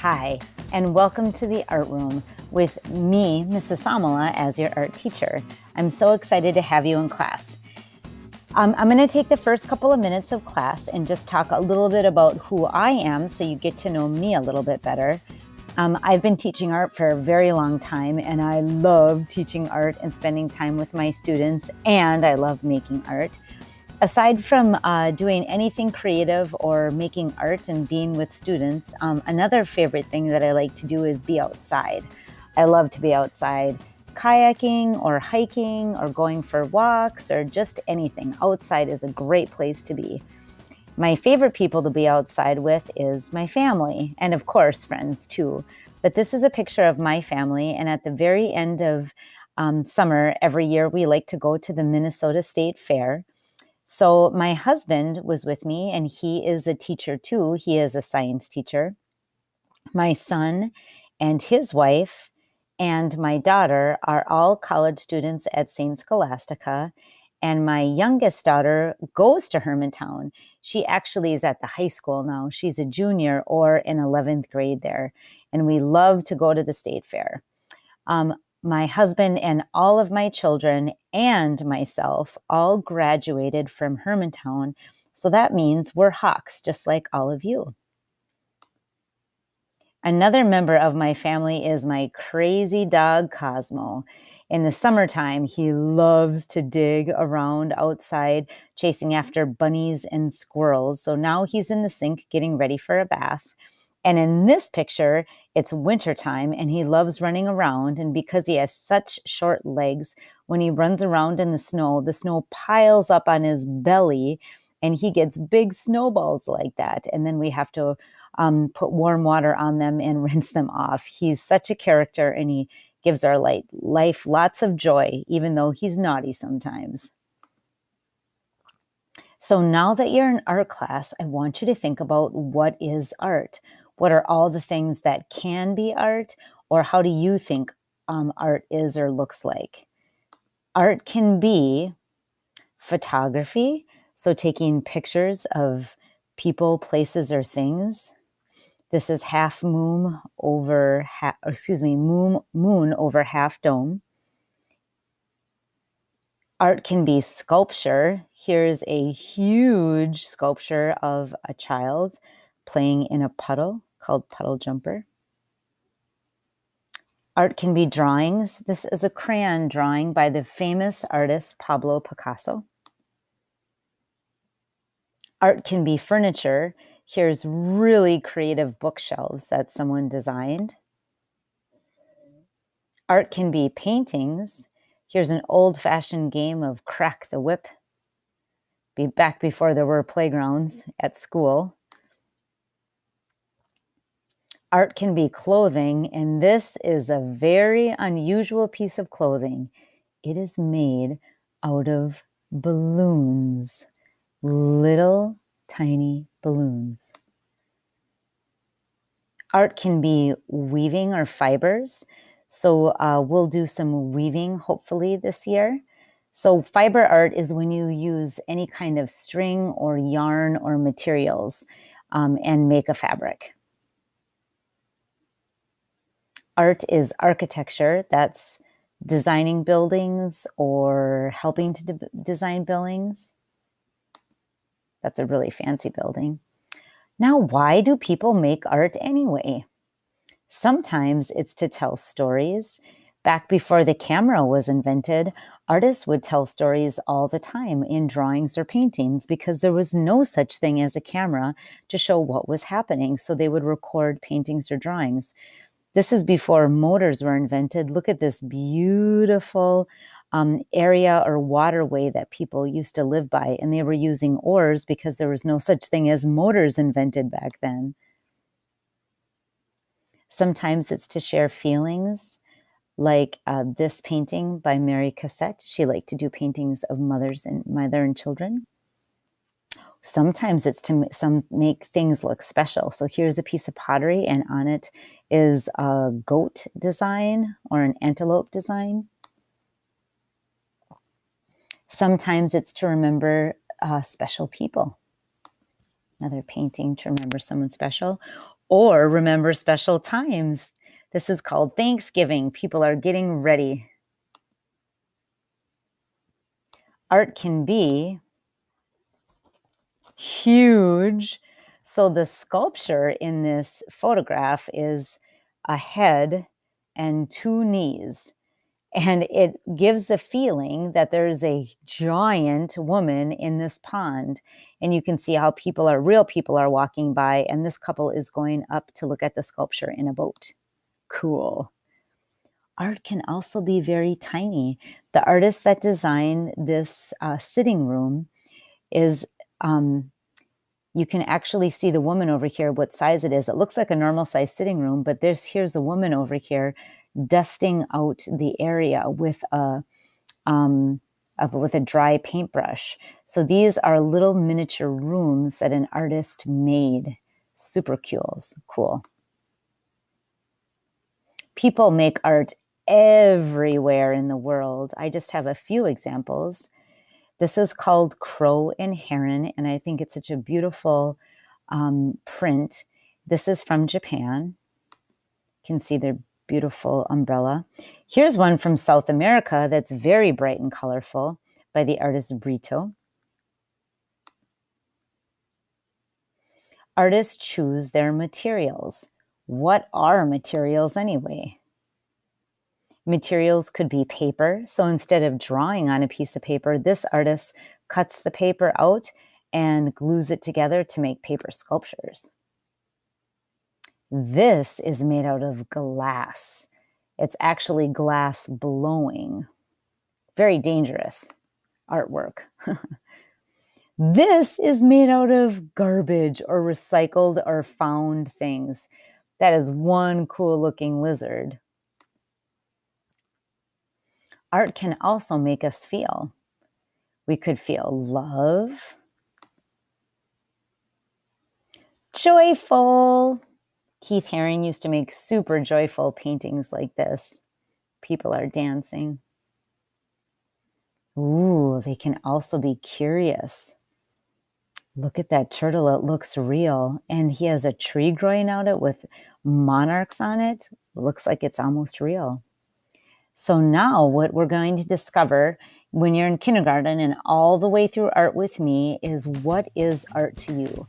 Hi, and welcome to the Art Room with me, Mrs. Samala, as your art teacher. I'm so excited to have you in class. I'm going to take the first couple of minutes of class and just talk a little bit about who I am so you get to know me a little bit better. I've been teaching art for a very long time, and I love teaching art and spending time with my students, and I love making art. Aside from doing anything creative or making art and being with students, another favorite thing that I like to do is be outside. I love to be outside kayaking or hiking or going for walks or just anything. Outside is a great place to be. My favorite people to be outside with is my family and, of course, friends too. But this is a picture of my family, and at the very end of summer every year, we like to go to the Minnesota State Fair. So my husband was with me, and he is a teacher too. He is a science teacher. My son and his wife and my daughter are all college students at St. Scholastica. And my youngest daughter goes to Hermantown. She actually is at the high school now. She's a junior or in 11th grade there. And we love to go to the state fair. My husband and all of my children and myself all graduated from Hermantown. So that means we're Hawks, just like all of you. Another member of my family is my crazy dog, Cosmo. In the summertime, he loves to dig around outside, chasing after bunnies and squirrels. So now he's in the sink getting ready for a bath. And in this picture, it's wintertime and he loves running around. And because he has such short legs, when he runs around in the snow piles up on his belly and he gets big snowballs like that. And then we have to put warm water on them and rinse them off. He's such a character, and he gives our life lots of joy, even though he's naughty sometimes. So now that you're in art class, I want you to think about what is art? What are all the things that can be art, or how do you think art is or looks like? Art can be photography, so taking pictures of people, places, or things. This is moon over half dome. Art can be sculpture. Here's a huge sculpture of a child playing in a puddle called Puddle Jumper. Art can be drawings. This is a crayon drawing by the famous artist Pablo Picasso. Art can be furniture. Here's really creative bookshelves that someone designed. Art can be paintings. Here's an old-fashioned game of crack the whip. Back before there were playgrounds at school. Art can be clothing, and this is a very unusual piece of clothing. It is made out of balloons, little tiny balloons. Art can be weaving or fibers. So we'll do some weaving hopefully this year. So fiber art is when you use any kind of string or yarn or materials and make a fabric. Art is architecture. That's designing buildings or helping to design buildings. That's a really fancy building. Now, why do people make art anyway? Sometimes it's to tell stories. Back before the camera was invented, artists would tell stories all the time in drawings or paintings because there was no such thing as a camera to show what was happening. So they would record paintings or drawings. This is before motors were invented. Look at this beautiful area or waterway that people used to live by, and they were using oars because there was no such thing as motors invented back then. Sometimes it's to share feelings, like this painting by Mary Cassatt. She liked to do paintings of mother and children. Sometimes it's to make things look special. So here's a piece of pottery, and on it is a goat design or an antelope design. Sometimes it's to remember special people. Another painting to remember someone special. Or remember special times. This is called Thanksgiving. People are getting ready. Art can be huge. So the sculpture in this photograph is a head and two knees. And it gives the feeling that there's a giant woman in this pond. And you can see how real people are walking by. And this couple is going up to look at the sculpture in a boat. Cool. Art can also be very tiny. The artist that designed this sitting room is, you can actually see the woman over here, what size it is. It looks like a normal size sitting room, but here's a woman over here dusting out the area with a dry paintbrush. So these are little miniature rooms that an artist made. Super cool. People make art everywhere in the world. I just have a few examples. This is called Crow and Heron, and I think it's such a beautiful print. This is from Japan. You can see their beautiful umbrella. Here's one from South America that's very bright and colorful by the artist Brito. Artists choose their materials. What are materials anyway? Materials could be paper. So instead of drawing on a piece of paper, this artist cuts the paper out and glues it together to make paper sculptures. This is made out of glass. It's actually glass blowing. Very dangerous artwork. This is made out of garbage or recycled or found things. That is one cool looking lizard. Art can also make us feel. We could feel love, joyful. Keith Haring used to make super joyful paintings like this. People are dancing. Ooh, they can also be curious. Look at that turtle. It looks real. And he has a tree growing out it with monarchs on it. It looks like it's almost real. So now what we're going to discover when you're in kindergarten and all the way through art with me is, what is art to you?